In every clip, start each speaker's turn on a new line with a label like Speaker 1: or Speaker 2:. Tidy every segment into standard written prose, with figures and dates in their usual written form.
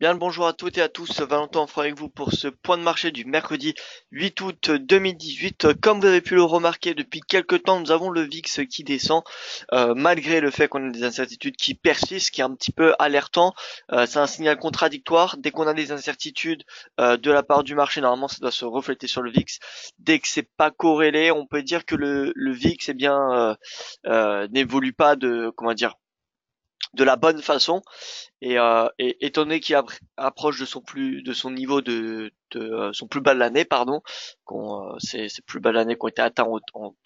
Speaker 1: Bien le bonjour à toutes et à tous, Valentin Enfant avec vous pour ce point de marché du mercredi 8 août 2018. Comme vous avez pu le remarquer, depuis quelques temps, nous avons le VIX qui descend, malgré le fait qu'on ait des incertitudes qui persistent, ce qui est un petit peu alertant. C'est un signal contradictoire. Dès qu'on a des incertitudes de la part du marché, normalement, ça doit se refléter sur le VIX. Dès que c'est pas corrélé, on peut dire que le VIX, n'évolue pas de la bonne façon. Et étant donné qu'il approche de son niveau de son plus bas de l'année, pardon, ces plus bas de l'année qui ont été atteints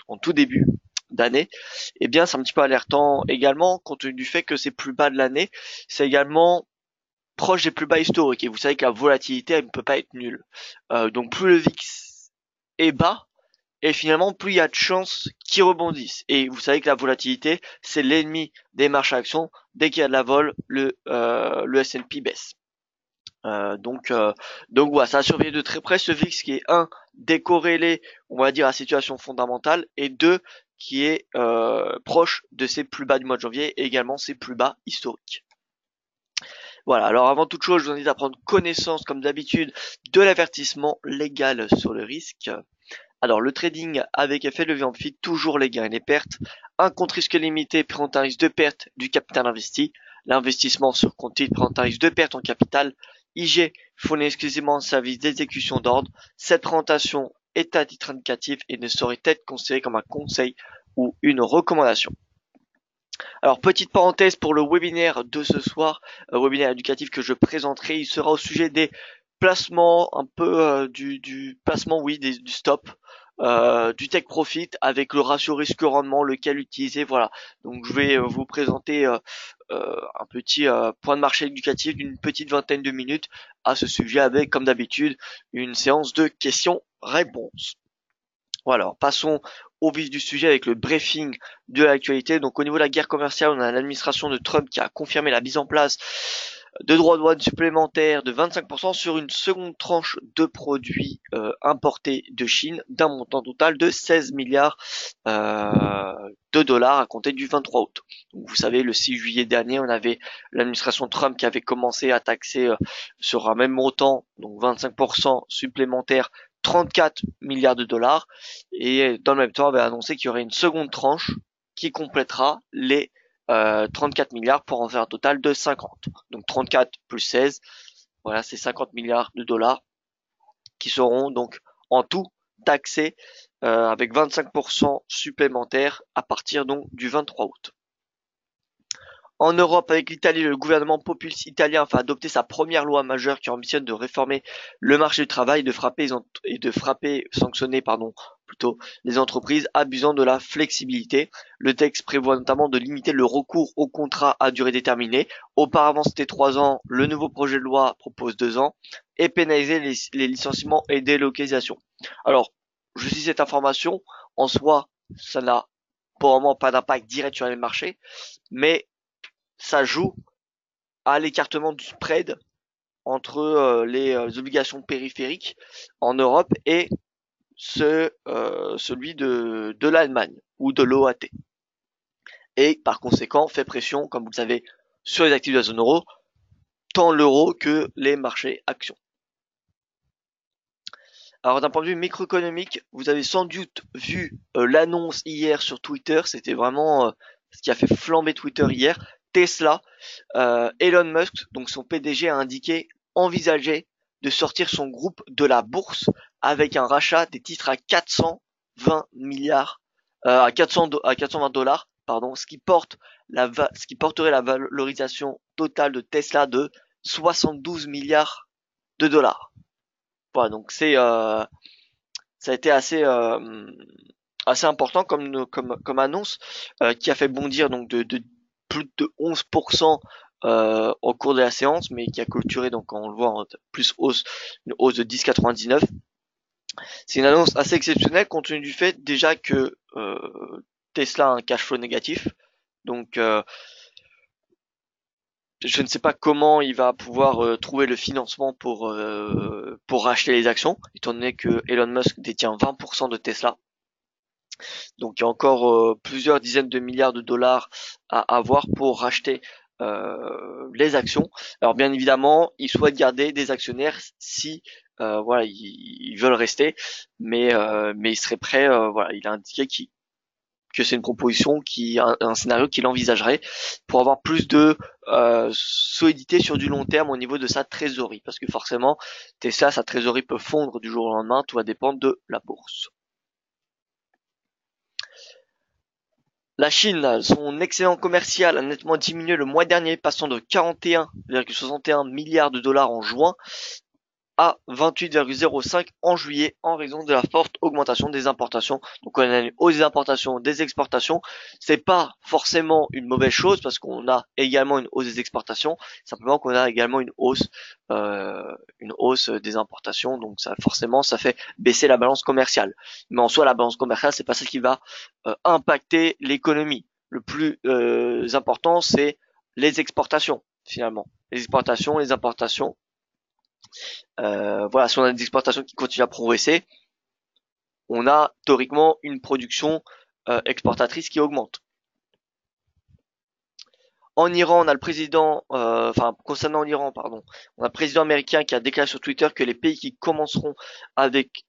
Speaker 1: en tout début d'année, eh bien c'est un petit peu alertant également compte tenu du fait que ces plus bas de l'année, c'est également proche des plus bas historiques. Et vous savez que la volatilité, elle ne peut pas être nulle. Donc plus le VIX est bas, et finalement, plus il y a de chances qu'ils rebondissent. Et vous savez que la volatilité, c'est l'ennemi des marchés actions. Dès qu'il y a de la vol, le S&P baisse. Donc voilà, ça a surveillé de très près ce VIX qui est un décorrélé, on va dire, à situation fondamentale, et deux qui est proche de ses plus bas du mois de janvier et également ses plus bas historiques. Voilà, alors avant toute chose, je vous invite à prendre connaissance, comme d'habitude, de l'avertissement légal sur le risque. Alors, le trading avec effet levier amplifie toujours les gains et les pertes. Un compte risque limité présente un risque de perte du capital investi. L'investissement sur compte titre présente un risque de perte en capital. IG fournit exclusivement un service d'exécution d'ordre. Cette présentation est à titre indicatif et ne saurait être considérée comme un conseil ou une recommandation. Alors, petite parenthèse pour le webinaire de ce soir, webinaire éducatif que je présenterai, il sera au sujet des placements, un peu du placement, oui, du stop, du take profit avec le ratio risque-rendement, lequel utiliser, voilà. Donc, je vais vous présenter un petit point de marché éducatif d'une petite vingtaine de minutes à ce sujet avec, comme d'habitude, une séance de questions-réponses. Voilà, alors passons au vif du sujet avec le briefing de l'actualité. Donc au niveau de la guerre commerciale, on a l'administration de Trump qui a confirmé la mise en place de droits de douane supplémentaires de 25% sur une seconde tranche de produits importés de Chine d'un montant total de 16 milliards de dollars à compter du 23 août. Donc, vous savez, le 6 juillet dernier, on avait l'administration Trump qui avait commencé à taxer sur un même montant, donc 25% supplémentaires, 34 milliards de dollars, et dans le même temps avait annoncé qu'il y aurait une seconde tranche qui complétera les 34 milliards pour en faire un total de 50. Donc 34 plus 16, voilà, c'est 50 milliards de dollars qui seront donc en tout taxés avec 25% supplémentaires à partir donc du 23 août. En Europe, avec l'Italie, le gouvernement populiste italien a adopté sa première loi majeure qui ambitionne de réformer le marché du travail et de frapper, sanctionner, pardon, plutôt, les entreprises abusant de la flexibilité. Le texte prévoit notamment de limiter le recours aux contrats à durée déterminée. Auparavant, c'était 3 ans. Le nouveau projet de loi propose 2 ans et pénaliser les licenciements et délocalisations. Alors, je cite cette information. En soi, ça n'a pour le moment pas d'impact direct sur les marchés, mais ça joue à l'écartement du spread entre les obligations périphériques en Europe et celui de l'Allemagne ou de l'OAT. Et par conséquent, fait pression, comme vous le savez, sur les actifs de la zone euro, tant l'euro que les marchés actions. Alors d'un point de vue microéconomique, vous avez sans doute vu l'annonce hier sur Twitter, c'était vraiment ce qui a fait flamber Twitter hier. Tesla, Elon Musk, donc son PDG, a indiqué envisager de sortir son groupe de la bourse avec un rachat des titres à 420 milliards, à 420 dollars, pardon, ce qui porterait la valorisation totale de Tesla de 72 milliards de dollars. Voilà, donc ça a été assez important comme annonce qui a fait bondir donc de plus de 11% au cours de la séance, mais qui a clôturé donc on le voit en une hausse de 10,99. C'est une annonce assez exceptionnelle compte tenu du fait déjà que Tesla a un cash flow négatif, donc je ne sais pas comment il va pouvoir trouver le financement pour racheter les actions, étant donné que Elon Musk détient 20% de Tesla. Donc il y a encore plusieurs dizaines de milliards de dollars à avoir pour racheter les actions. Alors bien évidemment, il souhaite garder des actionnaires si voilà ils veulent rester, mais il serait prêt. Voilà, il a indiqué que c'est une proposition un scénario qu'il envisagerait pour avoir plus de solidité sur du long terme au niveau de sa trésorerie, parce que forcément Tesla, sa trésorerie peut fondre du jour au lendemain, tout va dépendre de la bourse. La Chine, son excédent commercial a nettement diminué le mois dernier, passant de 41,61 milliards de dollars en juin à 28,05 en juillet en raison de la forte augmentation des importations. Donc on a une hausse des importations, des exportations. C'est pas forcément une mauvaise chose parce qu'on a également une hausse des exportations. Simplement qu'on a également une hausse des importations. Donc ça forcément ça fait baisser la balance commerciale. Mais en soi la balance commerciale c'est pas ça qui va impacter l'économie. Le plus important c'est les exportations finalement. Les exportations, les importations. Voilà, si on a des exportations qui continuent à progresser, on a théoriquement une production exportatrice qui augmente. En Iran, on a le président, concernant l'Iran, pardon, on a le président américain qui a déclaré sur Twitter que les pays qui qui commerceront avec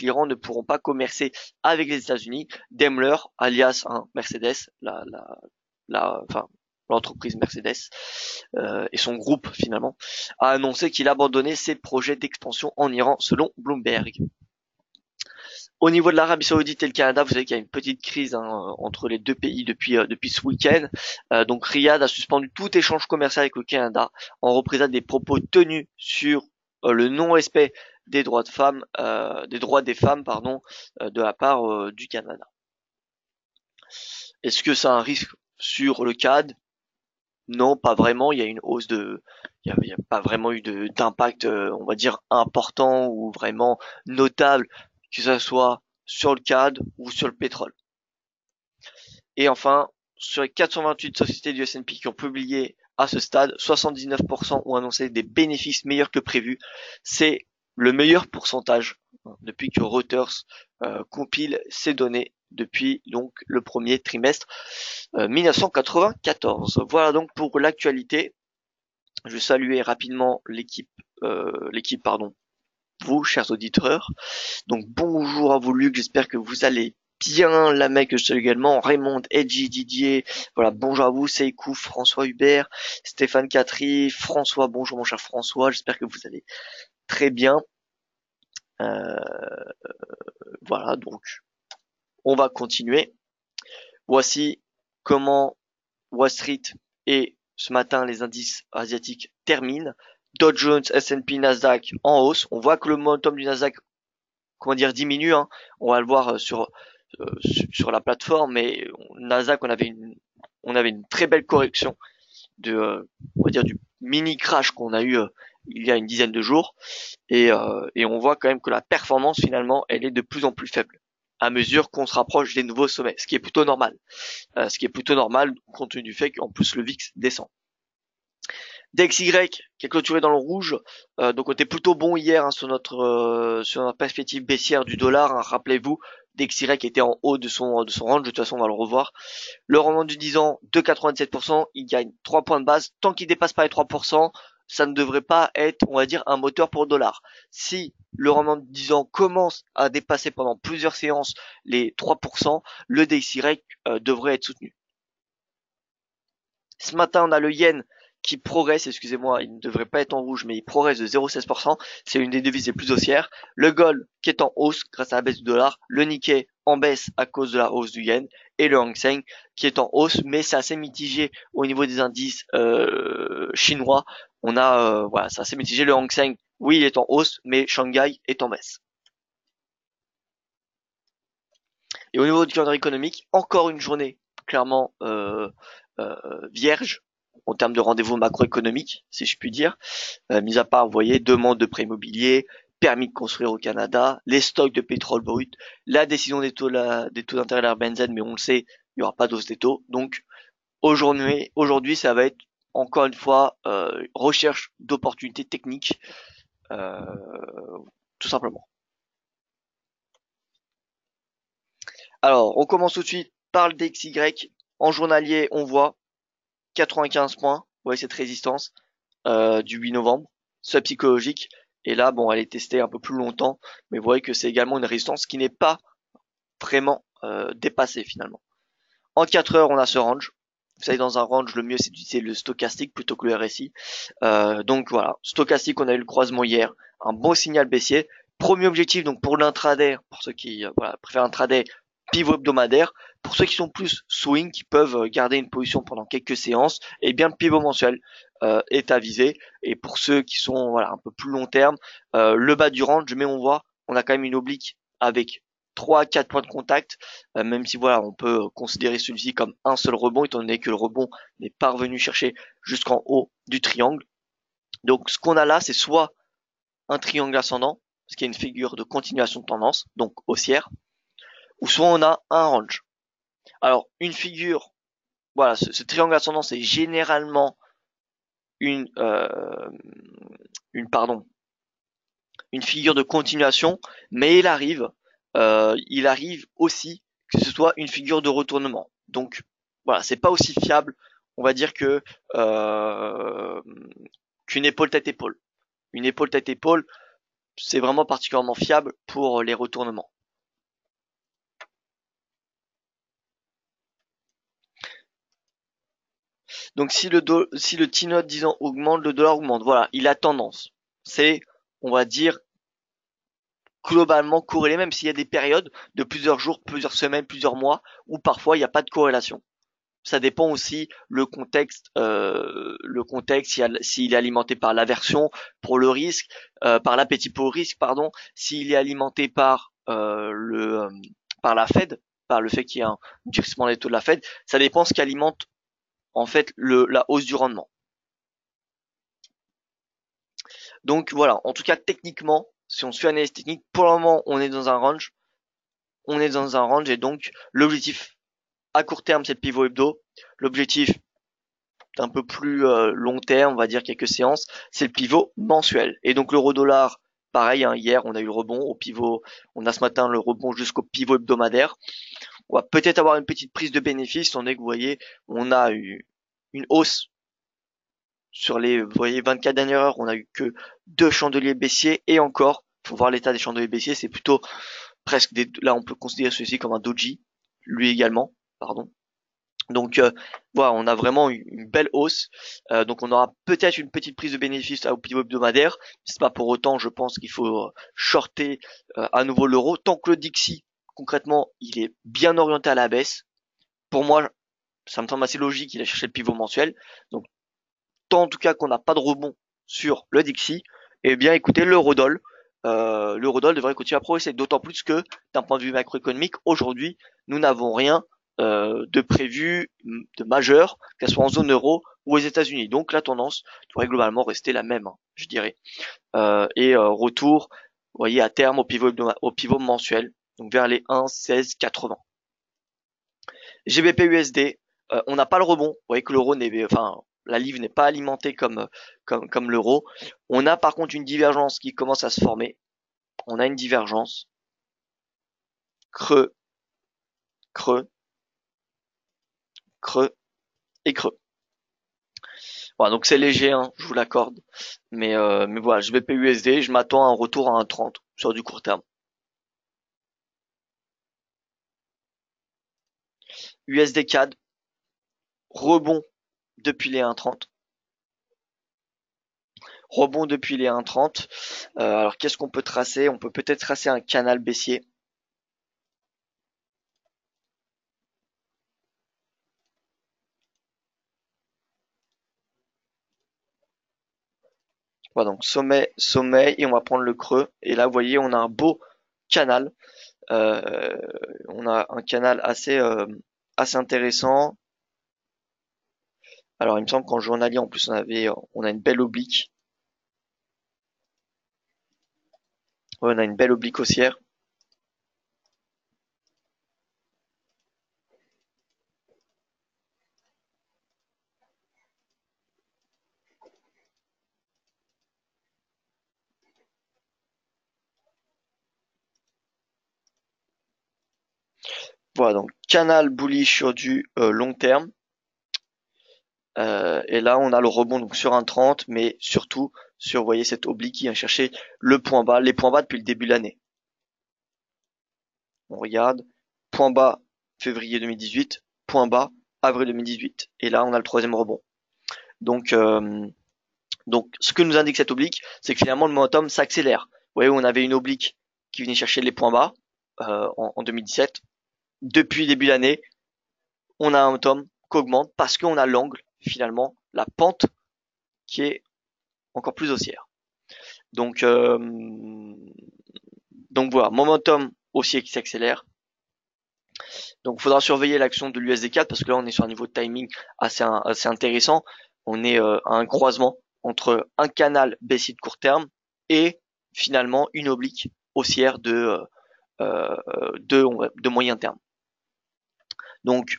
Speaker 1: l'Iran ne pourront pas commercer avec les États-Unis. Daimler, alias Mercedes, l'entreprise Mercedes et son groupe finalement, a annoncé qu'il abandonnait ses projets d'expansion en Iran, selon Bloomberg. Au niveau de l'Arabie Saoudite et le Canada, vous savez qu'il y a une petite crise entre les deux pays depuis ce week-end. Donc Riyad a suspendu tout échange commercial avec le Canada en représailles des propos tenus sur le non-respect des droits des femmes, de la part du Canada. Est-ce que ça a un risque sur le CAD? Non, pas vraiment. Il y a une hausse il y a pas vraiment eu d'impact, on va dire important ou vraiment notable, que ce soit sur le CAD ou sur le pétrole. Et enfin, sur les 428 sociétés du S&P qui ont publié à ce stade, 79% ont annoncé des bénéfices meilleurs que prévu. C'est le meilleur pourcentage depuis que Reuters compile ces données depuis donc le premier trimestre 1994. Voilà donc pour l'actualité. Je vais saluer rapidement l'équipe, vous, chers auditeurs. Donc bonjour à vous Luc, j'espère que vous allez bien. La mec que je salue également, Raymond, Edgy, Didier. Voilà, bonjour à vous, Seikou, François Hubert, Stéphane Catry, François, bonjour mon cher François, j'espère que vous allez très bien. Voilà, donc on va continuer. Voici comment Wall Street et ce matin les indices asiatiques terminent. Dow Jones, S&P, Nasdaq en hausse. On voit que le momentum du Nasdaq, diminue. Hein. On va le voir sur la plateforme, mais Nasdaq, on avait une très belle correction on va dire du mini crash qu'on a eu il y a une dizaine de jours, et on voit quand même que la performance finalement, elle est de plus en plus faible à mesure qu'on se rapproche des nouveaux sommets, ce qui est plutôt normal. Compte tenu du fait qu'en plus le VIX descend. DXY qui est clôturé dans le rouge, donc on était plutôt bon hier sur notre perspective baissière du dollar. Hein, rappelez-vous, DXY était en haut de son range, de toute façon on va le revoir. Le rendement du 10 ans 2,97%, il gagne 3 points de base. Tant qu'il dépasse pas les 3%, ça ne devrait pas être, on va dire, un moteur pour le dollar. Si le rendement du 10 ans commence à dépasser pendant plusieurs séances les 3%, le DXY devrait être soutenu. Ce matin, on a le yen qui progresse, excusez-moi, il ne devrait pas être en rouge, mais il progresse de 0,16%. C'est une des devises les plus haussières. Le gold qui est en hausse grâce à la baisse du dollar. Le Nikkei en baisse à cause de la hausse du yen. Et le Hang Seng qui est en hausse, mais c'est assez mitigé au niveau des indices chinois. On a, voilà, c'est assez mitigé. Le Hang Seng, oui, il est en hausse, mais Shanghai est en baisse. Et au niveau du calendrier économique, encore une journée clairement vierge en termes de rendez-vous macroéconomiques, si je puis dire. Mis à part, vous voyez, demande de prêt immobilier, permis de construire au Canada, les stocks de pétrole brut, la décision des taux d'intérêt de la benzène, mais on le sait, il n'y aura pas d'hausse des taux. Donc aujourd'hui, ça va être encore une fois recherche d'opportunités techniques, euh, tout simplement. Alors, on commence tout de suite par le DXY. En journalier, on voit 95 points. Vous voyez cette résistance du 8 novembre, seuil psychologique. Et là, bon, elle est testée un peu plus longtemps, mais vous voyez que c'est également une résistance qui n'est pas vraiment dépassée finalement. En 4 heures, on a ce range. Vous savez, dans un range, le mieux c'est d'utiliser le stochastique plutôt que le RSI. Donc voilà, stochastique, on a eu le croisement hier, un bon signal baissier. Premier objectif, donc pour l'intraday, pour ceux qui voilà, préfèrent l'intraday, pivot hebdomadaire. Pour ceux qui sont plus swing, qui peuvent garder une position pendant quelques séances, et bien le pivot mensuel est à viser. Et pour ceux qui sont voilà un peu plus long terme, le bas du range, mais on voit, on a quand même une oblique avec 3 à 4 points de contact, même si voilà, on peut considérer celui-ci comme un seul rebond, étant donné que le rebond n'est pas revenu chercher jusqu'en haut du triangle. Donc ce qu'on a là, c'est soit un triangle ascendant, ce qui est une figure de continuation de tendance, donc haussière, ou soit on a un range. Alors une figure, voilà, ce triangle ascendant, c'est généralement une, pardon, une figure de continuation, mais il arrive aussi que ce soit une figure de retournement. Donc voilà, c'est pas aussi fiable, on va dire que qu'une épaule tête épaule. Une épaule tête épaule, c'est vraiment particulièrement fiable pour les retournements. Donc si le T-note disons augmente, le dollar augmente. Voilà, il a tendance. C'est, on va dire, globalement corrélé, même s'il y a des périodes de plusieurs jours, plusieurs semaines, plusieurs mois, où parfois il n'y a pas de corrélation. Ça dépend aussi le contexte, s'il est alimenté par l'aversion pour le risque, par l'appétit pour le risque, pardon, s'il est alimenté par la Fed, par le fait qu'il y ait un durcissement des taux de la Fed, ça dépend ce qui alimente en fait la hausse du rendement. Donc voilà, en tout cas techniquement, si on suit l'analyse technique, pour le moment on est dans un range, et donc l'objectif à court terme c'est le pivot hebdo, l'objectif un peu plus long terme, on va dire quelques séances, c'est le pivot mensuel. Et donc l'euro-dollar, pareil, hein, hier on a eu le rebond au pivot, on a ce matin le rebond jusqu'au pivot hebdomadaire. On va peut-être avoir une petite prise de bénéfice, étant donné que vous voyez, on a eu une hausse sur les, vous voyez, 24 dernières heures, on a eu que 2 chandeliers baissiers et encore, faut voir l'état des chandeliers baissiers, c'est plutôt presque là on peut considérer celui-ci comme un doji, lui également, pardon. Donc voilà, on a vraiment une belle hausse. Donc on aura peut-être une petite prise de bénéfice au pivot hebdomadaire. C'est pas pour autant, je pense qu'il faut shorter à nouveau l'euro. Tant que le Dixie, concrètement, il est bien orienté à la baisse. Pour moi, ça me semble assez logique, il a cherché le pivot mensuel. Donc tant en tout cas qu'on n'a pas de rebond sur le Dixie, eh bien écoutez, l'eurodoll devrait continuer à progresser. D'autant plus que d'un point de vue macroéconomique, aujourd'hui, nous n'avons rien de prévu de majeur, qu'elle soit en zone euro ou aux États-Unis. Donc la tendance devrait globalement rester la même, hein, je dirais. Retour, vous voyez, à terme au pivot mensuel, donc vers les 1,1680. GBP USD, on n'a pas le rebond. Vous voyez que l'euro n'est, enfin, la livre n'est pas alimentée comme l'euro. On a par contre une divergence qui commence à se former. On a une divergence creux, creux, creux et creux. Voilà, donc c'est léger, hein, je vous l'accorde. Mais voilà, GBP USD, je m'attends à un retour à 1,30 sur du court terme. USD CAD, rebond depuis les 1,30. Rebond depuis les 1,30. Alors qu'est-ce qu'on peut tracer? On peut peut-être tracer un canal baissier. Voilà, donc sommet, sommet, et on va prendre le creux. Et là, vous voyez, on a un beau canal. On a un canal assez intéressant. Alors, il me semble qu'en journalier, en plus, on a une belle oblique. Ouais, on a une belle oblique haussière. Voilà, donc canal bullish sur du long terme. Et là, on a le rebond donc sur un 30, mais surtout sur, vous voyez, cette oblique qui vient chercher le point bas, les points bas depuis le début de l'année. On regarde, point bas février 2018, point bas avril 2018. Et là, on a le troisième rebond. Donc, ce que nous indique cette oblique, c'est que finalement le momentum s'accélère. Vous voyez, on avait une oblique qui venait chercher les points bas en 2017. Depuis le début de l'année, on a un momentum qui augmente parce qu'on a l'angle, finalement, la pente qui est encore plus haussière. Donc voilà, momentum haussier qui s'accélère. Donc il faudra surveiller l'action de l'USD4 parce que là on est sur un niveau de timing assez intéressant. On est à un croisement entre un canal baissier de court terme et finalement une oblique haussière de moyen terme. Donc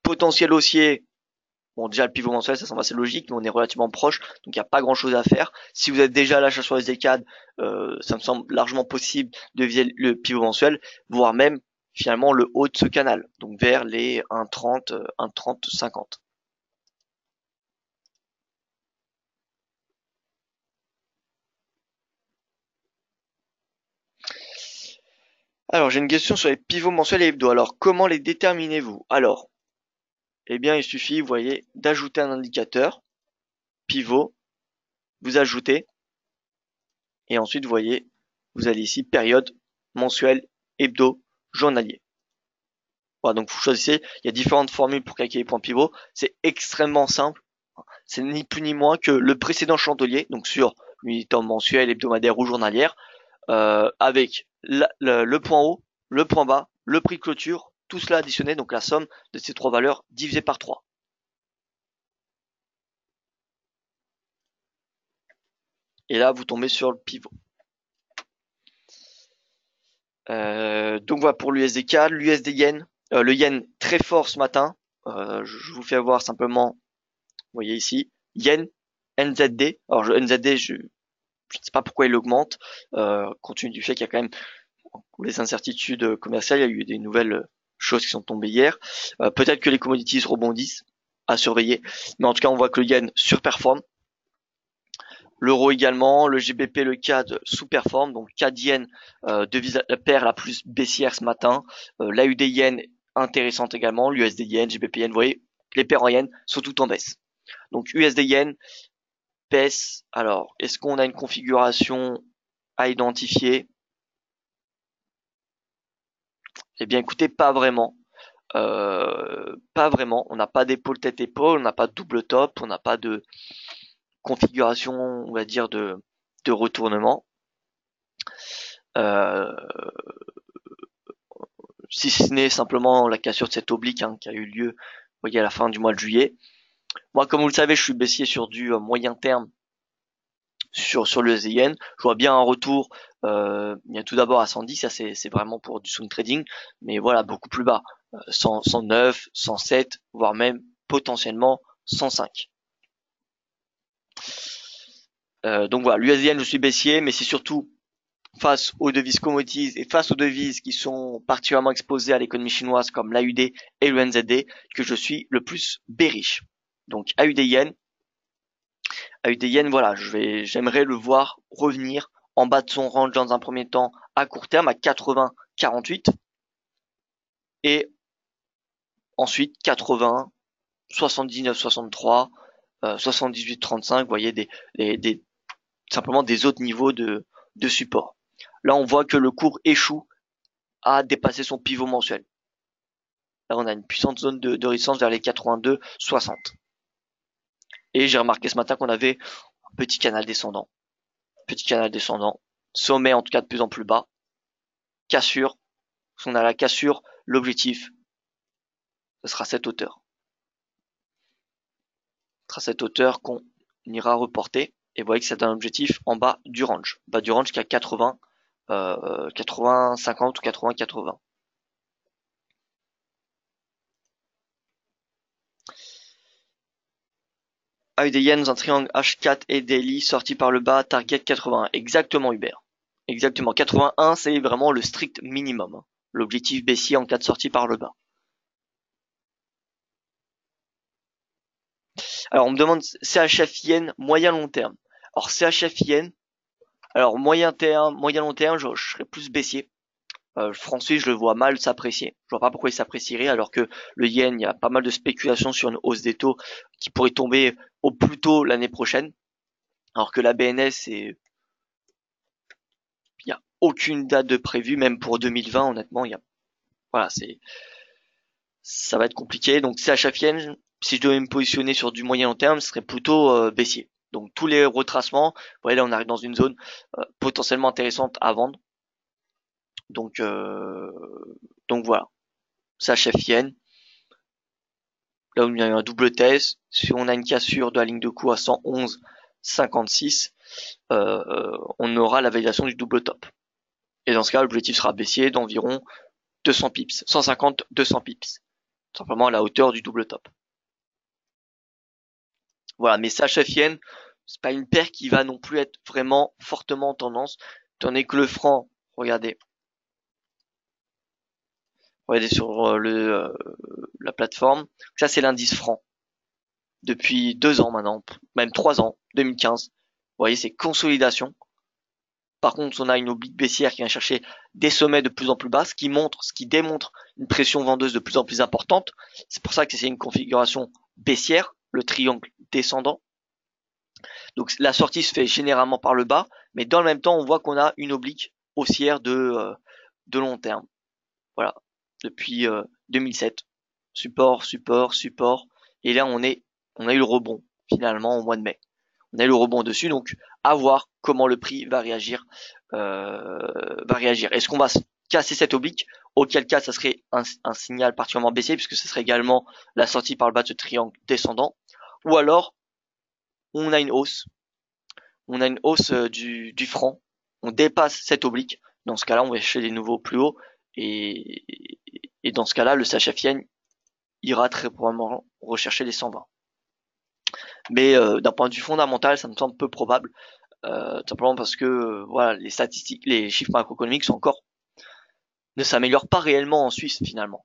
Speaker 1: potentiel haussier. Bon, déjà, le pivot mensuel, ça semble assez logique, mais on est relativement proche, donc il n'y a pas grand-chose à faire. Si vous êtes déjà à l'achat sur les ECAD, ça me semble largement possible de viser le pivot mensuel, voire même, finalement, le haut de ce canal, donc vers les 1,30, 1,30, 50. Alors, j'ai une question sur les pivots mensuels et hebdo. Alors, comment les déterminez-vous? Alors, eh bien, il suffit, vous voyez, d'ajouter un indicateur, pivot, vous ajoutez, et ensuite, vous voyez, vous allez ici, période, mensuel, hebdo, journalier. Voilà, donc vous choisissez, il y a différentes formules pour calculer les points pivots, c'est extrêmement simple, c'est ni plus ni moins que le précédent chandelier, donc sur l'unité mensuel, hebdomadaire ou journalière, avec le point haut, le point bas, le prix de clôture, tout cela additionné, donc la somme de ces trois valeurs divisée par 3. Et là, vous tombez sur le pivot. Donc voilà pour l'USD-CAD, l'USD-Yen, le Yen très fort ce matin, je vous fais voir simplement, vous voyez ici, Yen, NZD. Alors NZD, je ne sais pas pourquoi il augmente, compte tenu du fait qu'il y a quand même les incertitudes commerciales, il y a eu des nouvelles choses qui sont tombées hier. Peut-être que les commodities rebondissent, à surveiller. Mais en tout cas, on voit que le yen surperforme. L'euro également, le GBP, le CAD sous-performe. Donc CAD yen, devise la paire la plus baissière ce matin. L'AUD yen intéressante également. L'USD yen, GBP yen, vous voyez, les paires en yen sont toutes en baisse. Donc USD yen baisse. Alors, est-ce qu'on a une configuration à identifier? Eh bien, écoutez, pas vraiment. Pas vraiment. On n'a pas d'épaule tête-épaule, on n'a pas de double top, on n'a pas de configuration, on va dire, de retournement. Euh, si ce n'est simplement la cassure de cette oblique qui a eu lieu, vous voyez, à la fin du mois de juillet. Moi, comme vous le savez, je suis baissier sur du moyen terme sur le yen. Je vois bien un retour, bien tout d'abord à 110, ça c'est vraiment pour du swing trading, mais voilà, beaucoup plus bas, 100, 109, 107, voire même potentiellement 105. Donc voilà, l'USD yen, je suis baissier, mais c'est surtout face aux devises commodities et face aux devises qui sont particulièrement exposées à l'économie chinoise comme l'AUD et le NZD que je suis le plus bearish. Donc AUD yen, voilà, j'aimerais le voir revenir en bas de son range dans un premier temps à court terme à 80-48 et ensuite 80, 79-63, 78-35, vous voyez simplement des autres niveaux de support. Là, on voit que le cours échoue à dépasser son pivot mensuel. Là, on a une puissante zone de résistance vers les 82-60. Et j'ai remarqué ce matin qu'on avait un petit canal descendant. Petit canal descendant. Sommet en tout cas de plus en plus bas. Cassure. Si on a la cassure, l'objectif, ce sera cette hauteur. Ce sera cette hauteur qu'on ira reporter. Et vous voyez que c'est un objectif en bas du range. Bas du range qui a 80, 80, 50 ou 80, 80. AUD yen dans un triangle H4 et daily sorti par le bas, target 81. Exactement Hubert. Exactement. 81, c'est vraiment le strict minimum. L'objectif baissier en cas de sortie par le bas. Alors on me demande CHF yen moyen long terme. Alors CHF yen, alors moyen terme, moyen long terme, je serais plus baissier. Le franc suisse, je le vois mal s'apprécier. Je vois pas pourquoi il s'apprécierait, alors que le yen, il y a pas mal de spéculations sur une hausse des taux qui pourrait tomber au plus tôt l'année prochaine. Alors que la BNS, il y a aucune date de prévue, même pour 2020, honnêtement, voilà, ça va être compliqué. Donc CHF yen, si je devais me positionner sur du moyen long terme, ce serait plutôt baissier. Donc tous les retracements, vous voyez là on arrive dans une zone potentiellement intéressante à vendre. Donc euh, donc voilà, CHF yen. Là où il y a eu un double test, si on a une cassure de la ligne de coup à 111,56, on aura la validation du double top. Et dans ce cas, l'objectif sera baissier d'environ 200 pips, 150-200 pips, simplement à la hauteur du double top. Voilà, mais CHF yen, c'est pas une paire qui va non plus être vraiment fortement en tendance, étant donné que le franc, regardez sur la plateforme, ça c'est l'indice franc depuis 2 ans maintenant, même 3 ans, 2015. Vous voyez, c'est consolidation. Par contre, on a une oblique baissière qui vient chercher des sommets de plus en plus bas, ce qui démontre une pression vendeuse de plus en plus importante. C'est pour ça que c'est une configuration baissière, le triangle descendant. Donc la sortie se fait généralement par le bas, mais dans le même temps, on voit qu'on a une oblique haussière de long terme. Voilà, depuis 2007. Support, support, support. Et là, on a eu le rebond, finalement, au mois de mai. On a eu le rebond dessus, donc à voir comment le prix va réagir. Est-ce qu'on va casser cette oblique? Auquel cas, ça serait un signal particulièrement baissier, puisque ce serait également la sortie par le bas de ce triangle descendant. Ou alors, on a une hausse. On a une hausse du franc. On dépasse cette oblique. Dans ce cas-là, on va chercher des nouveaux plus hauts. Et dans ce cas-là, le CHF yen ira très probablement rechercher les 120. Mais d'un point de vue fondamental, ça me semble peu probable, simplement parce que voilà, les statistiques, les chiffres macroéconomiques ne s'améliorent pas réellement en Suisse finalement.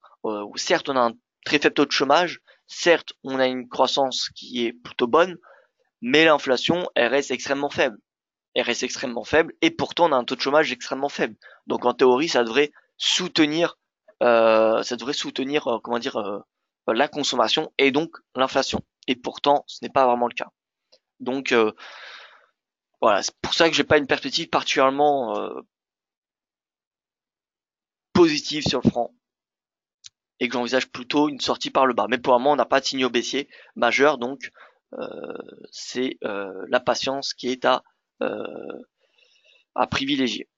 Speaker 1: Certes, on a un très faible taux de chômage, certes, on a une croissance qui est plutôt bonne, mais l'inflation, elle reste extrêmement faible. Elle reste extrêmement faible, et pourtant on a un taux de chômage extrêmement faible. Donc en théorie, ça devrait soutenir, comment dire, la consommation et donc l'inflation. Et pourtant, ce n'est pas vraiment le cas. Donc voilà, c'est pour ça que j'ai pas une perspective particulièrement positive sur le franc et que j'envisage plutôt une sortie par le bas. Mais pour le moment, on n'a pas de signaux baissiers majeurs, donc c'est la patience qui est à privilégier.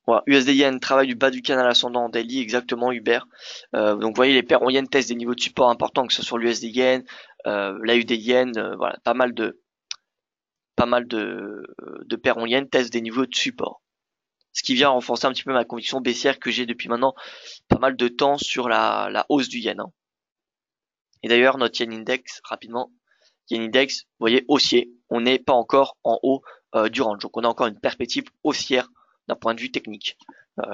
Speaker 1: Voilà, USD Yen, travail du bas du canal ascendant en daily, exactement Hubert. Donc vous voyez, les paires en yen testent des niveaux de support importants, que ce soit sur l'USD Yen, l'AUD Yen, voilà, pas mal de paires en yen testent des niveaux de support. Ce qui vient renforcer un petit peu ma conviction baissière que j'ai depuis maintenant pas mal de temps sur la hausse du yen. Hein. Et d'ailleurs, notre yen index, rapidement, yen index, vous voyez, haussier. On n'est pas encore en haut du range. Donc on a encore une perspective haussière d'un point de vue technique.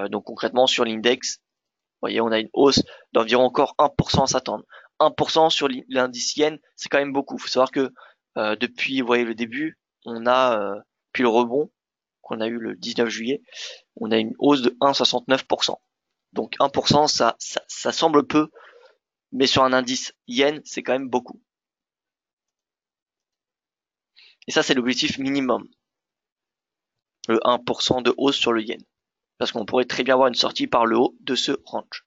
Speaker 1: Donc concrètement, sur l'index, vous voyez, on a une hausse d'environ encore 1% à s'attendre. 1% sur l'indice yen, c'est quand même beaucoup. Il faut savoir que depuis, vous voyez, le début, on a, puis le rebond qu'on a eu le 19 juillet, on a une hausse de 1,69%. Donc 1%, ça semble peu, mais sur un indice yen, c'est quand même beaucoup. Et ça, c'est l'objectif minimum, le 1% de hausse sur le yen. Parce qu'on pourrait très bien avoir une sortie par le haut de ce range.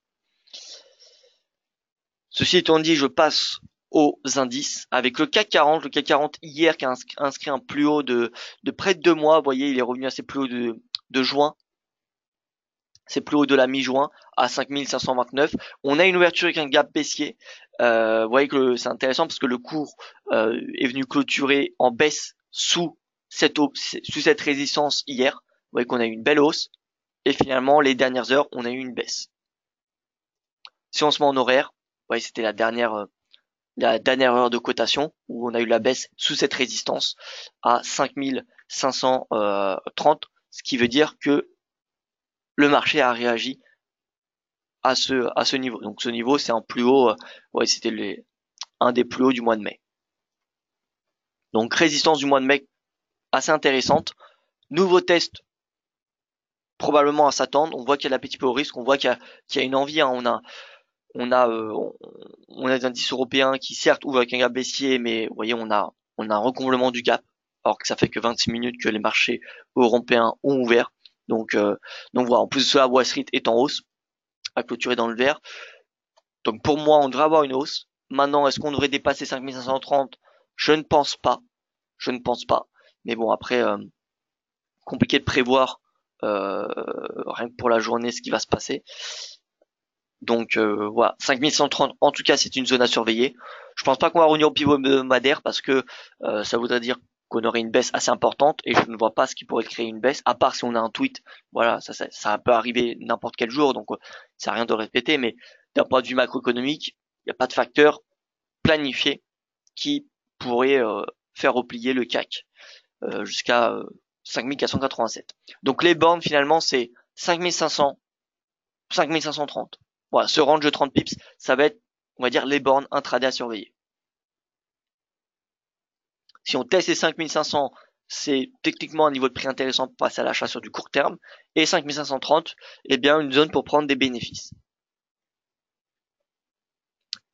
Speaker 1: Ceci étant dit, je passe aux indices avec le CAC 40. Le CAC 40 hier qui a inscrit un plus haut de près de 2 mois. Vous voyez, il est revenu à ses plus hauts de juin. C'est plus haut de la mi-juin à 5529. On a une ouverture avec un gap baissier. Vous voyez que c'est intéressant parce que le cours est venu clôturer en baisse sous cette résistance hier. Vous voyez qu'on a eu une belle hausse. Et finalement, les dernières heures, on a eu une baisse. Si on se met en horaire, vous voyez, c'était la dernière heure de cotation où on a eu la baisse sous cette résistance à 5530, ce qui veut dire que le marché a réagi à ce niveau. Donc ce niveau, c'est un plus haut, ouais, c'était un des plus hauts du mois de mai. Donc résistance du mois de mai assez intéressante. Nouveau test probablement à s'attendre. On voit qu'il y a l'appétit au risque, on voit qu'il y a une envie. Hein. On a des indices européens qui certes ouvrent avec un gap baissier, mais vous voyez, on a un recomblement du gap, alors que ça fait que 26 minutes que les marchés européens ont ouvert. Donc voilà, en plus de cela, Wall Street est en hausse, à clôturer dans le vert. Donc pour moi, on devrait avoir une hausse. Maintenant, est-ce qu'on devrait dépasser 5530? Je ne pense pas. Je ne pense pas. Mais bon, après, compliqué de prévoir rien que pour la journée ce qui va se passer. Donc voilà, 5130 en tout cas c'est une zone à surveiller. Je pense pas qu'on va revenir au pivot hebdomadaire parce que ça voudrait dire qu'on aurait une baisse assez importante et je ne vois pas ce qui pourrait créer une baisse à part si on a un tweet. Voilà, ça peut arriver n'importe quel jour donc ça n'a rien de répéter mais d'un point de vue macroéconomique, il n'y a pas de facteur planifié qui pourrait faire replier le CAC jusqu'à 5487. Donc les bornes finalement c'est 5500, 5530. Voilà, ce range de 30 pips, ça va être, on va dire, les bornes intraday à surveiller. Si on teste les 5500, c'est techniquement un niveau de prix intéressant pour passer à l'achat sur du court terme. Et 5530, eh bien, une zone pour prendre des bénéfices.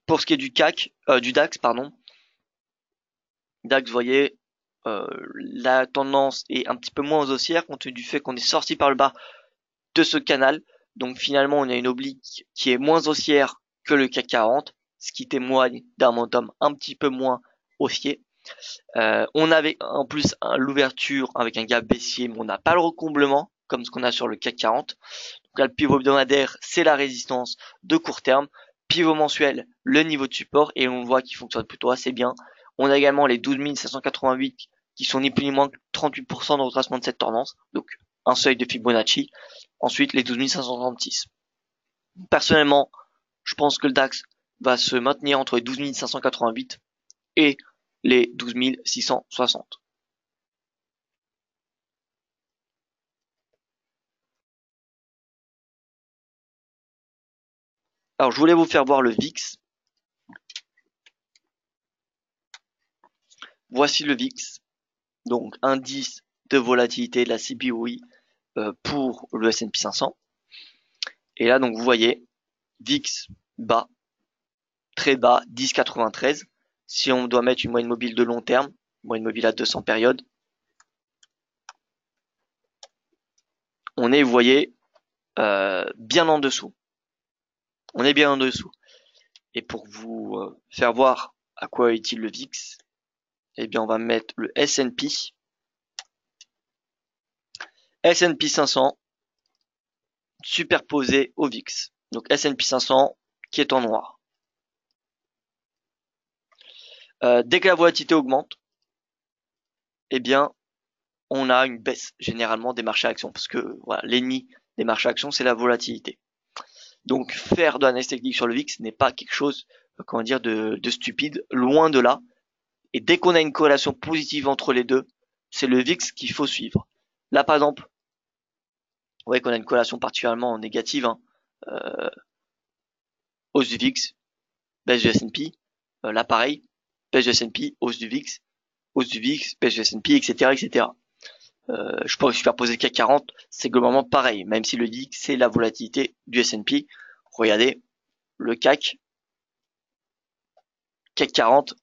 Speaker 1: Pour ce qui est du du DAX, pardon. DAX, vous voyez, la tendance est un petit peu moins haussière compte tenu du fait qu'on est sorti par le bas de ce canal. Donc finalement, on a une oblique qui est moins haussière que le CAC 40, ce qui témoigne d'un momentum un petit peu moins haussier. On avait en plus l'ouverture avec un gap baissier, mais on n'a pas le recomblement comme ce qu'on a sur le CAC 40. Donc là, le pivot hebdomadaire, c'est la résistance de court terme. Pivot mensuel, le niveau de support, et on voit qu'il fonctionne plutôt assez bien. On a également les 12 588 qui sont ni plus ni moins que 38% de retracement de cette tendance, donc un seuil de Fibonacci. Ensuite, les 12 536. Personnellement, je pense que le DAX va se maintenir entre les 12 588 et les 12 660. Alors, je voulais vous faire voir le VIX. Voici le VIX, donc indice de volatilité de la CBOE pour le S&P 500. Et là, donc, vous voyez, VIX bas, très bas, 10,93. Si on doit mettre une moyenne mobile de long terme, moyenne mobile à 200 périodes, on est, vous voyez, bien en dessous. On est bien en dessous. Et pour vous faire voir à quoi est-il le VIX, eh bien, on va mettre le S&P. S&P 500 superposé au VIX. Donc S&P 500 qui est en noir. Dès que la volatilité augmente, eh bien, on a une baisse généralement des marchés actions parce que voilà, l'ennemi des marchés actions, c'est la volatilité. Donc faire de l'analyse technique sur le VIX n'est pas quelque chose, comment dire, de stupide, loin de là. Et dès qu'on a une corrélation positive entre les deux, c'est le VIX qu'il faut suivre. Là, par exemple, vous voyez qu'on a une corrélation particulièrement négative, hein, hausse du VIX, baisse du S&P. Là, pareil, baisse du S&P, hausse du VIX, baisse du S&P, etc., etc. Je pourrais superposer le CAC 40, c'est globalement pareil, même si le VIX, c'est la volatilité du S&P. Regardez, le CAC 40,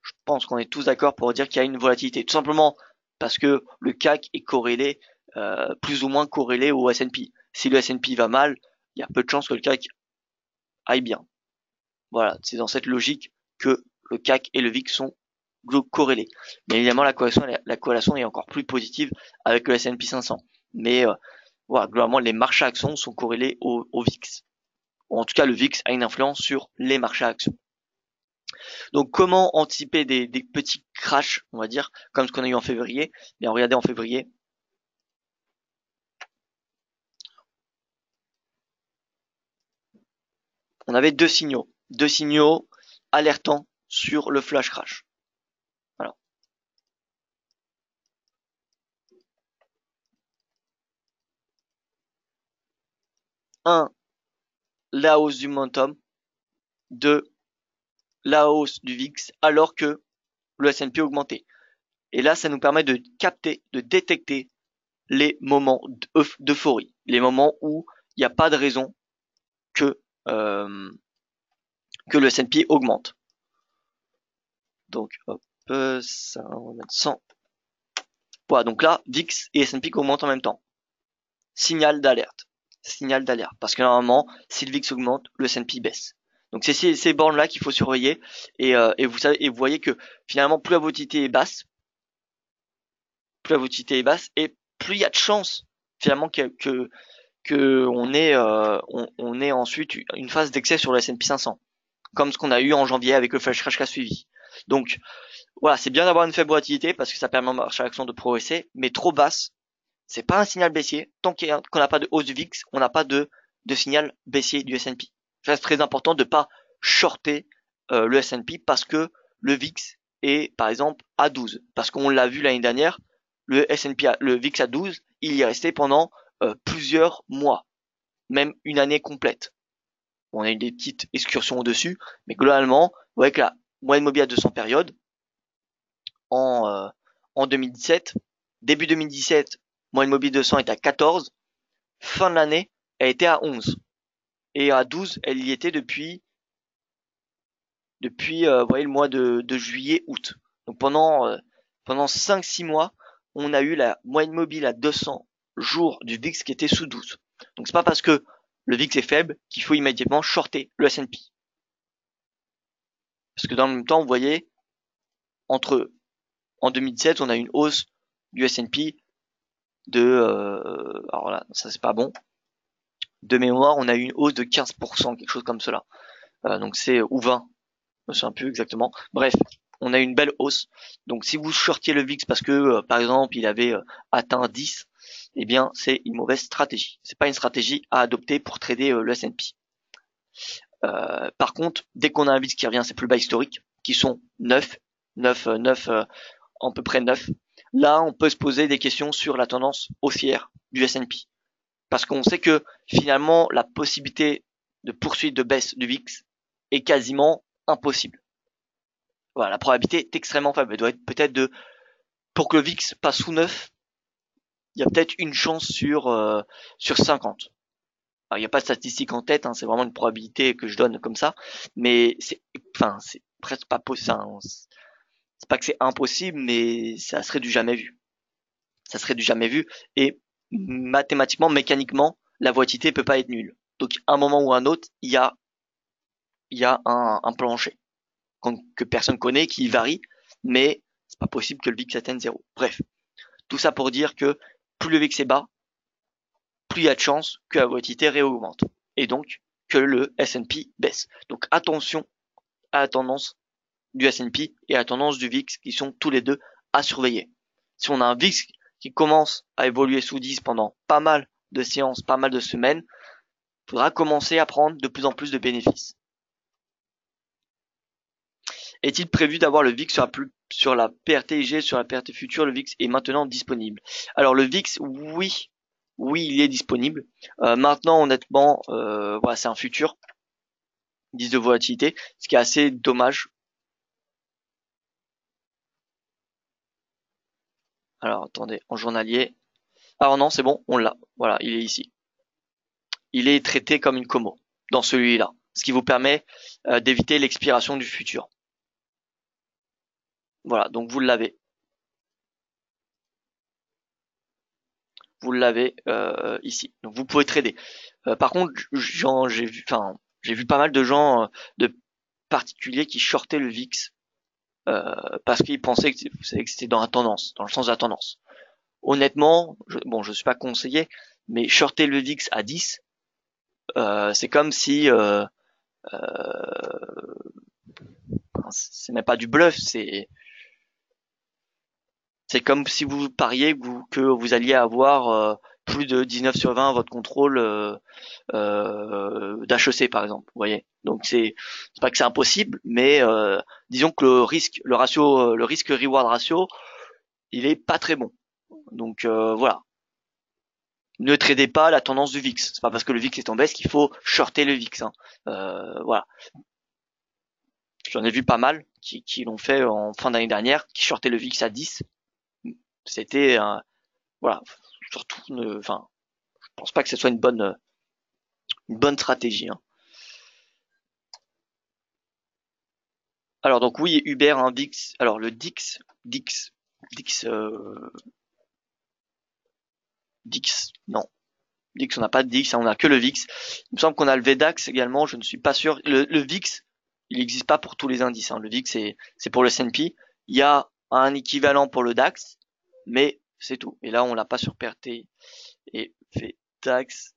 Speaker 1: je pense qu'on est tous d'accord pour dire qu'il y a une volatilité. Tout simplement parce que le CAC est corrélé, plus ou moins corrélé au S&P. Si le S&P va mal, il y a peu de chances que le CAC aille bien. Voilà, c'est dans cette logique que le CAC et le VIX sont corrélés. Mais évidemment, la corrélation est encore plus positive avec le S&P 500. Mais voilà, globalement, les marchés actions sont corrélés au VIX. Ou en tout cas, le VIX a une influence sur les marchés actions. Donc, comment anticiper des petits crashs, on va dire, comme ce qu'on a eu en février? Bien, regardez en février. On avait deux signaux alertants sur le flash crash. Alors, un, la hausse du momentum de la hausse du VIX alors que le S&P augmentait. Et là, ça nous permet de capter, de détecter les moments d'euphorie, les moments où il n'y a pas de raison que le S&P augmente. Donc, hop, ça, on va mettre 100. Voilà, donc là, VIX et S&P qui augmentent en même temps. Signal d'alerte. Signal d'alerte. Parce que normalement, si le VIX augmente, le S&P baisse. Donc c'est ces bornes-là qu'il faut surveiller. Et vous savez, et vous voyez que finalement, plus la volatilité est basse, et plus il y a de chances finalement que on ait ensuite une phase d'excès sur le S&P 500, comme ce qu'on a eu en janvier avec le flash crash qui a suivi. Donc voilà, c'est bien d'avoir une faible volatilité parce que ça permet au marché à l'action de progresser, mais trop basse, c'est pas un signal baissier. Tant qu'on n'a pas de hausse du VIX, on n'a pas de signal baissier du S&P. Ça, c'est très important de pas shorter le S&P parce que le VIX est par exemple à 12. Parce qu'on l'a vu l'année dernière, le S&P, le VIX à 12, il y est resté pendant plusieurs mois, même une année complète. On a eu des petites excursions au-dessus, mais globalement, vous voyez que la moyenne mobile à 200 périodes en 2017, début 2017, moyenne mobile 200 était à 14, fin de l'année, elle était à 11. Et à 12, elle y était depuis vous voyez, le mois de juillet, août. Donc pendant 5-6 mois, on a eu la moyenne mobile à 200 jours du VIX qui était sous 12. Donc c'est pas parce que le VIX est faible qu'il faut immédiatement shorter le S&P. Parce que dans le même temps, vous voyez, en 2017, on a une hausse du S&P alors là, ça c'est pas bon. De mémoire, on a eu une hausse de 15%, quelque chose comme cela. Donc c'est, ou 20, je me souviens plus exactement. Bref, on a une belle hausse. Donc si vous shortiez le VIX parce que, par exemple, il avait atteint 10, eh bien, c'est une mauvaise stratégie. C'est pas une stratégie à adopter pour trader le S&P. Par contre, dès qu'on a un VIX qui revient à ses plus bas historiques, qui sont 9, à peu près 9, là, on peut se poser des questions sur la tendance haussière du S&P. Parce qu'on sait que finalement, la possibilité de poursuite de baisse du VIX est quasiment impossible. Voilà, la probabilité est extrêmement faible. Elle doit être peut-être pour que le VIX passe sous 9, il y a peut-être une chance sur 50. Alors, il n'y a pas de statistique en tête, hein, c'est vraiment une probabilité que je donne comme ça, mais c'est presque pas possible. C'est pas que c'est impossible, mais ça serait du jamais vu. Ça serait du jamais vu, et mathématiquement, mécaniquement, la volatilité peut pas être nulle. Donc, à un moment ou à un autre, il y a un plancher que personne connaît, qui varie, mais c'est pas possible que le VIX atteigne 0. Bref, tout ça pour dire que plus le VIX est bas, plus il y a de chances que la volatilité réaugmente, et donc que le S&P baisse. Donc attention à la tendance du S&P et à la tendance du VIX, qui sont tous les deux à surveiller. Si on a un VIX qui commence à évoluer sous 10 pendant pas mal de séances, pas mal de semaines, il faudra commencer à prendre de plus en plus de bénéfices. Est-il prévu d'avoir le VIX sur la PRT-IG, sur la PRT future? Le VIX est maintenant disponible. Alors le VIX, oui, il est disponible. Maintenant, honnêtement, voilà, c'est un futur, indice de volatilité, ce qui est assez dommage. Alors attendez, en journalier. Alors non, c'est bon, on l'a. Voilà, il est ici. Il est traité comme une commo dans celui-là, ce qui vous permet d'éviter l'expiration du futur. Voilà, donc vous l'avez. Vous l'avez ici. Donc vous pouvez trader. Par contre, j'ai vu pas mal de gens, de particuliers qui shortaient le VIX parce qu'ils pensaient que c'était dans la tendance, dans le sens de la tendance. Honnêtement, je suis pas conseillé, mais shorter le VIX à 10, c'est comme si c'est même pas du bluff, c'est comme si vous pariez que vous alliez avoir plus de 19 sur 20 à votre contrôle d'HEC par exemple, vous voyez. Donc c'est pas que c'est impossible, mais disons que le risque reward ratio, il est pas très bon. Donc voilà. Ne tradez pas la tendance du VIX. C'est pas parce que le VIX est en baisse qu'il faut shorter le VIX. Hein. Voilà. J'en ai vu pas mal qui l'ont fait en fin d'année dernière, qui shortaient le VIX à 10. C'était voilà. Surtout, enfin, je pense pas que ce soit une bonne stratégie. Hein. Alors donc oui, Uber, un VIX. Alors le DIX, non. DIX, on n'a pas de DIX, on a que le VIX. Il me semble qu'on a le VDAX également, je ne suis pas sûr. Le VIX, il n'existe pas pour tous les indices. Hein. Le VIX, c'est pour le S&P. Il y a un équivalent pour le DAX, mais c'est tout. Et là, on l'a pas sur PRT et VDAX.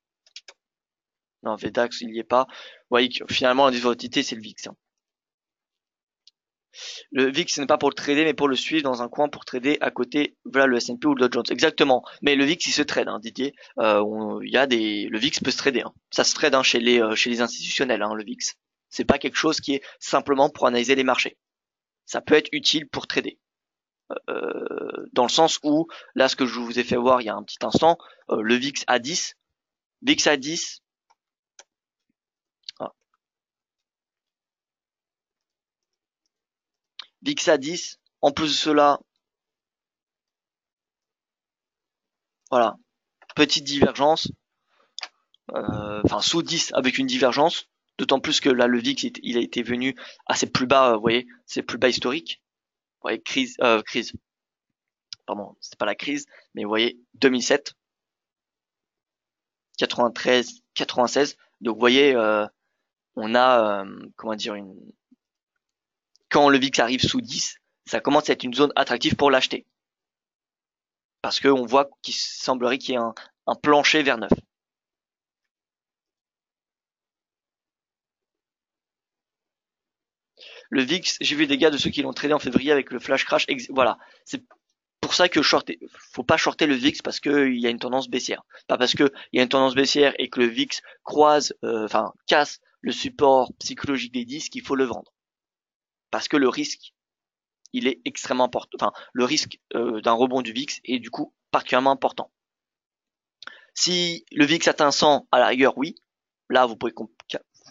Speaker 1: Non, VDAX, il n'y est pas. Vous voyez que finalement, l'indice de volatilité, c'est le VIX. Hein. Le VIX, n'est pas pour le trader, mais pour le suivre dans un coin pour trader à côté, voilà, le S&P ou le Dow Jones. Exactement. Mais le VIX, il se trade, hein, Didier. Le VIX peut se trader. Hein. Ça se trade hein, chez les institutionnels, hein, le VIX. C'est pas quelque chose qui est simplement pour analyser les marchés. Ça peut être utile pour trader. Dans le sens où, là, ce que je vous ai fait voir il y a un petit instant, le VIX à 10, VIX à 10, ah, VIX à 10, en plus de cela, voilà, petite divergence, enfin sous 10 avec une divergence, d'autant plus que là le VIX il a été venu à ses plus bas, vous voyez, ses plus bas historiques. Vous voyez, crise, pardon, c'est pas la crise, mais vous voyez 2007, 93, 96. Donc vous voyez, on a comment dire quand le VIX arrive sous 10, ça commence à être une zone attractive pour l'acheter. Parce qu'on voit qu'il semblerait qu'il y ait un plancher vers 9. Le VIX, j'ai vu des gars de ceux qui l'ont tradé en février avec le flash crash. Voilà, c'est pour ça que faut pas shorter le VIX parce qu'il y a une tendance baissière. Pas parce qu'il y a une tendance baissière et que le VIX casse le support psychologique des 10 qu'il faut le vendre. Parce que le risque, il est extrêmement important. Enfin, le risque d'un rebond du VIX est du coup particulièrement important. Si le VIX atteint 100, à la rigueur, oui. Là, vous pouvez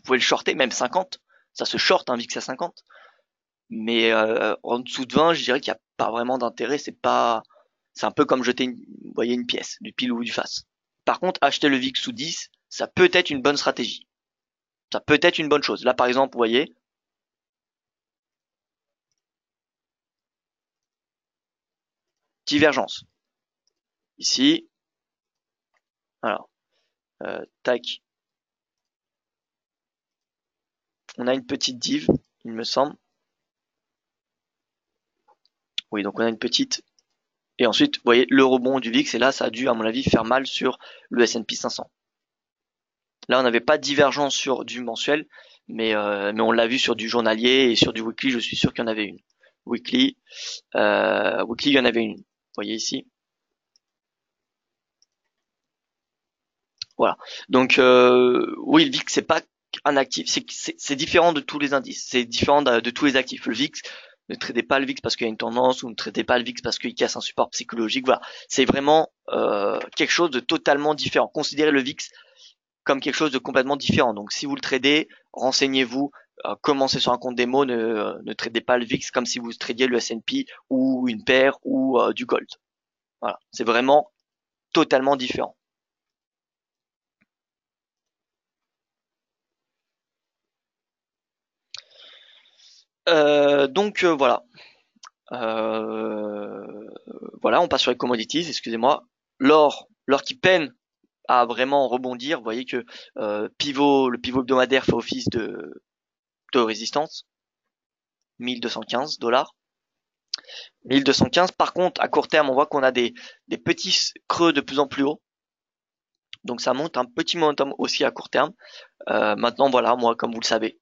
Speaker 1: le shorter, même 50. Ça se short un VIX à 50. Mais en dessous de 20, je dirais qu'il n'y a pas vraiment d'intérêt. C'est un peu comme jeter vous voyez, une pièce, du pile ou du face. Par contre, acheter le VIX sous 10, ça peut être une bonne stratégie. Ça peut être une bonne chose. Là, par exemple, vous voyez, divergence. Ici, alors, tac. On a une petite div, il me semble. Oui, donc on a une petite. Et ensuite, vous voyez, le rebond du VIX, et là, ça a dû, à mon avis, faire mal sur le S&P 500. Là, on n'avait pas de divergence sur du mensuel, mais on l'a vu sur du journalier et sur du weekly, je suis sûr qu'il y en avait une. Weekly, il y en avait une. Vous voyez ici. Voilà. Donc, oui, le VIX, c'est pas un actif, c'est différent de tous les indices, c'est différent de tous les actifs. Le VIX, ne tradez pas le VIX parce qu'il y a une tendance, ou ne tradez pas le VIX parce qu'il casse un support psychologique. Voilà, c'est vraiment quelque chose de totalement différent. Considérez le VIX comme quelque chose de complètement différent. Donc si vous le tradez, renseignez-vous, commencez sur un compte démo, ne tradez pas le VIX comme si vous tradiez le S&P ou une paire ou du gold. Voilà, c'est vraiment totalement différent. Voilà. Voilà, on passe sur les commodities, excusez-moi. L'or qui peine à vraiment rebondir. Vous voyez que le pivot hebdomadaire fait office de résistance, 1215 $. 1215. Par contre, à court terme, on voit qu'on a des petits creux de plus en plus haut. Donc ça monte un petit momentum aussi à court terme. Maintenant, voilà, moi, comme vous le savez,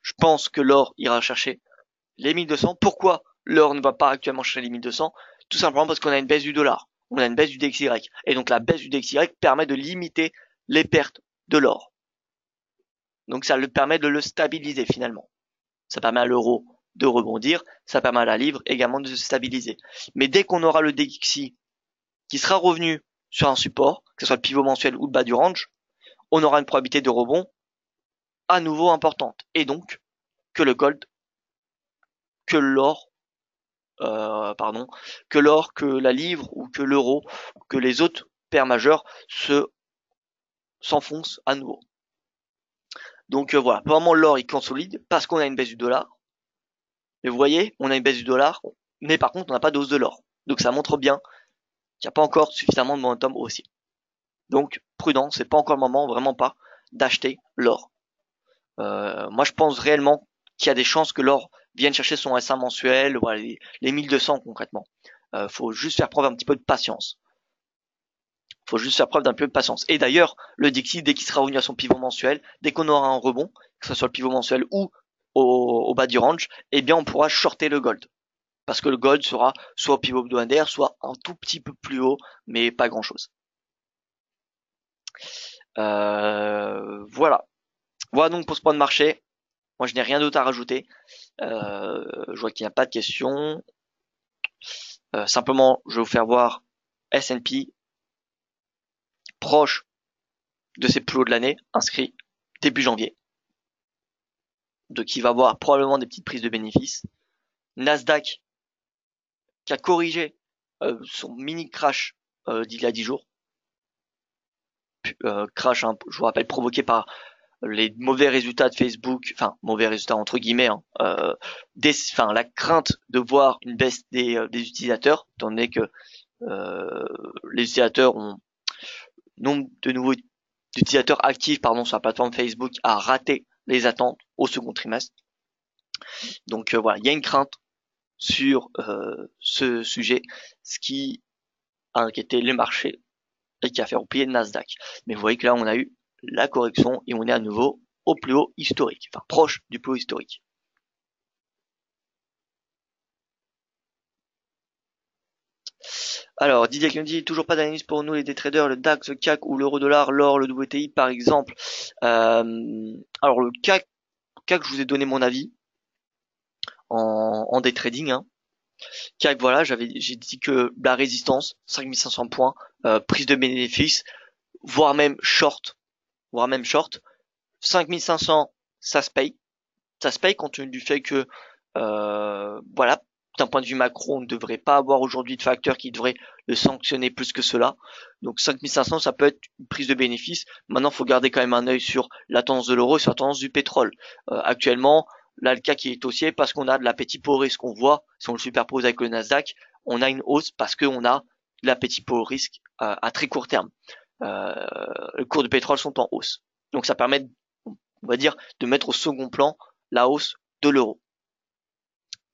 Speaker 1: je pense que l'or ira chercher les 1200. Pourquoi l'or ne va pas actuellement chercher les 1200? Tout simplement parce qu'on a une baisse du dollar. On a une baisse du DXY. Et donc la baisse du DXY permet de limiter les pertes de l'or. Donc ça le permet de le stabiliser finalement. Ça permet à l'euro de rebondir, ça permet à la livre également de se stabiliser. Mais dès qu'on aura le DXY qui sera revenu sur un support, que ce soit le pivot mensuel ou le bas du range, on aura une probabilité de rebond à nouveau importante. Et donc, que le gold, que l'or, que l'or, que la livre ou que l'euro, que les autres paires majeures s'enfoncent à nouveau. Donc voilà, pour le moment l'or il consolide parce qu'on a une baisse du dollar. Mais vous voyez, on a une baisse du dollar, mais par contre on n'a pas de hausse de l'or. Donc ça montre bien qu'il n'y a pas encore suffisamment de momentum haussier. Donc prudent, c'est pas encore le moment, vraiment pas, d'acheter l'or. Moi je pense réellement qu'il y a des chances que l'or vienne chercher son SA mensuel, voilà, les 1200 concrètement. Faut juste faire preuve un petit peu de patience. Faut juste faire preuve d'un peu de patience. Et d'ailleurs, le Dixie, dès qu'il sera revenu à son pivot mensuel, dès qu'on aura un rebond, que ce soit le pivot mensuel ou au bas du range, eh bien on pourra shorter le gold. Parce que le gold sera soit au pivot hebdomadaire, soit un tout petit peu plus haut, mais pas grand chose. Voilà. Voilà donc pour ce point de marché. Moi je n'ai rien d'autre à rajouter. Je vois qu'il n'y a pas de questions. Simplement, je vais vous faire voir S&P proche de ses plus hauts de l'année, inscrit début janvier. Donc il va avoir probablement des petites prises de bénéfices. Nasdaq qui a corrigé son mini crash d'il y a 10 jours. Crash, hein, je vous rappelle, provoqué par les mauvais résultats de Facebook, enfin mauvais résultats entre guillemets, hein, la crainte de voir une baisse des utilisateurs, étant donné que les utilisateurs ont nombre de nouveaux d'utilisateurs actifs sur la plateforme Facebook a raté les attentes au second trimestre. Donc voilà, il y a une crainte sur ce sujet, ce qui a inquiété les marchés et qui a fait replier Nasdaq. Mais vous voyez que là, on a eu la correction et on est à nouveau au plus haut historique, enfin proche du plus haut historique. Alors, Didier qui nous dit toujours pas d'analyse pour nous les day traders, le DAX, le CAC ou l'euro-dollar, l'or, le WTI par exemple. Alors le CAC, je vous ai donné mon avis en day trading. Hein. CAC, voilà, j'ai dit que la résistance, 5500 points, prise de bénéfice, voire même short. 5500, ça se paye compte tenu du fait que, voilà, d'un point de vue macro, on ne devrait pas avoir aujourd'hui de facteurs qui devraient le sanctionner plus que cela. Donc 5500, ça peut être une prise de bénéfice. Maintenant, il faut garder quand même un œil sur la tendance de l'euro et sur la tendance du pétrole. Actuellement, là, le CAC qui est haussier parce qu'on a de l'appétit pour risque. On voit, si on le superpose avec le Nasdaq, on a une hausse parce qu'on a de l'appétit pour risque à très court terme. Les cours de pétrole sont en hausse. Donc ça permet, on va dire, de mettre au second plan la hausse de l'euro.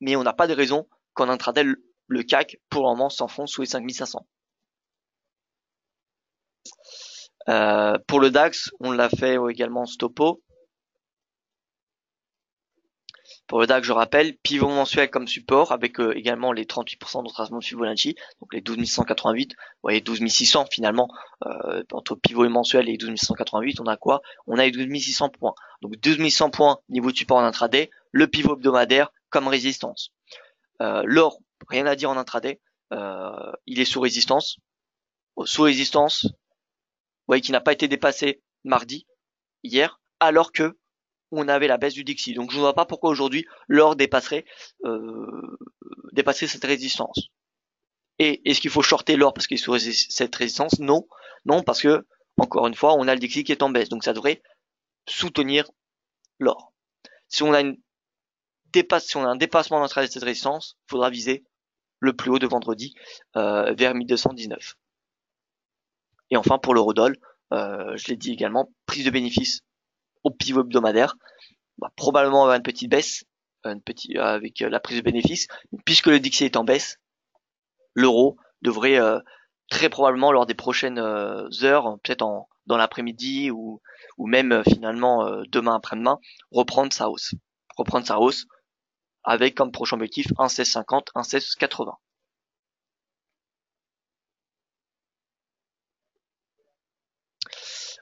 Speaker 1: Mais on n'a pas de raison qu'en intraday, le CAC, pour le moment, s'enfonce sous les 5500. Pour le DAX, on l'a fait également en stopo. Pour le DAX, je rappelle, pivot mensuel comme support, avec également les 38% de retracement de Fibonacci, donc les 12 188, vous voyez 12 600 finalement, entre pivot et mensuel et 12 188, on a quoi? On a les 12 600 points. Donc 12 100 points niveau de support en intraday, le pivot hebdomadaire comme résistance. L'or, rien à dire en intraday, il est sous résistance. Sous résistance, vous voyez qu'il n'a pas été dépassé mardi, hier, alors que on avait la baisse du Dixie. Donc je ne vois pas pourquoi aujourd'hui l'or dépasserait cette résistance. Et est-ce qu'il faut shorter l'or parce qu'il est sous cette résistance? Non. Non, parce que, encore une fois, on a le Dixie qui est en baisse. Donc ça devrait soutenir l'or. Si on a un dépassement de cette résistance, il faudra viser le plus haut de vendredi vers 1219. Et enfin pour l'eurodoll, je l'ai dit également, prise de bénéfice au pivot hebdomadaire, probablement avoir une petite baisse, avec la prise de bénéfice, puisque le Dixie est en baisse, l'euro devrait très probablement lors des prochaines heures, peut-être dans l'après-midi ou même finalement demain après-demain, reprendre sa hausse avec comme prochain objectif 1,1650, 1,1680.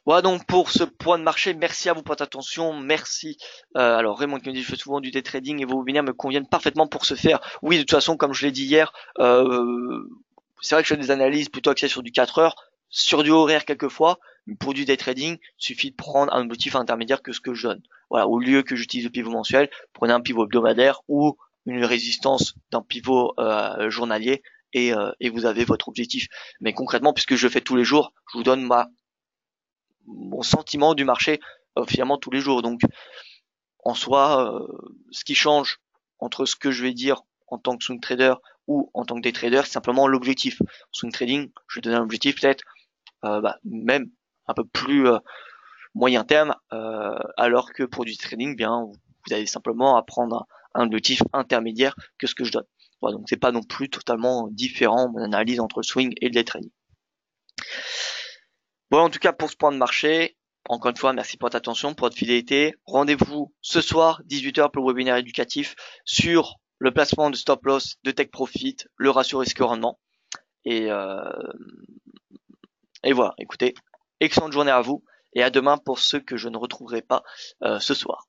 Speaker 1: Voilà donc pour ce point de marché. Merci à vous pour votre attention. Merci. Alors Raymond qui me dit je fais souvent du day trading et vos webinaires me conviennent parfaitement pour ce faire. Oui, de toute façon, comme je l'ai dit hier, c'est vrai que je fais des analyses plutôt axées sur du 4 heures. sur du horaire quelquefois, mais pour du day trading, il suffit de prendre un objectif intermédiaire que ce que je donne. Voilà, au lieu que j'utilise le pivot mensuel, prenez un pivot hebdomadaire ou une résistance d'un pivot journalier et vous avez votre objectif. Mais concrètement, puisque je le fais tous les jours, je vous donne mon sentiment du marché finalement tous les jours. Donc en soi, ce qui change entre ce que je vais dire en tant que swing trader ou en tant que day trader, c'est simplement l'objectif. Swing trading, je vais donner un objectif peut-être même un peu plus moyen terme, alors que pour du trading, bien vous avez simplement à prendre un objectif intermédiaire que ce que je donne. Voilà, donc c'est pas non plus totalement différent mon analyse entre le swing et le day trading. Bon, en tout cas pour ce point de marché, encore une fois, merci pour votre attention, pour votre fidélité. Rendez-vous ce soir, 18h pour le webinaire éducatif sur le placement de stop loss, de take profit, le ratio risque-rendement. Et voilà, écoutez, excellente journée à vous et à demain pour ceux que je ne retrouverai pas ce soir.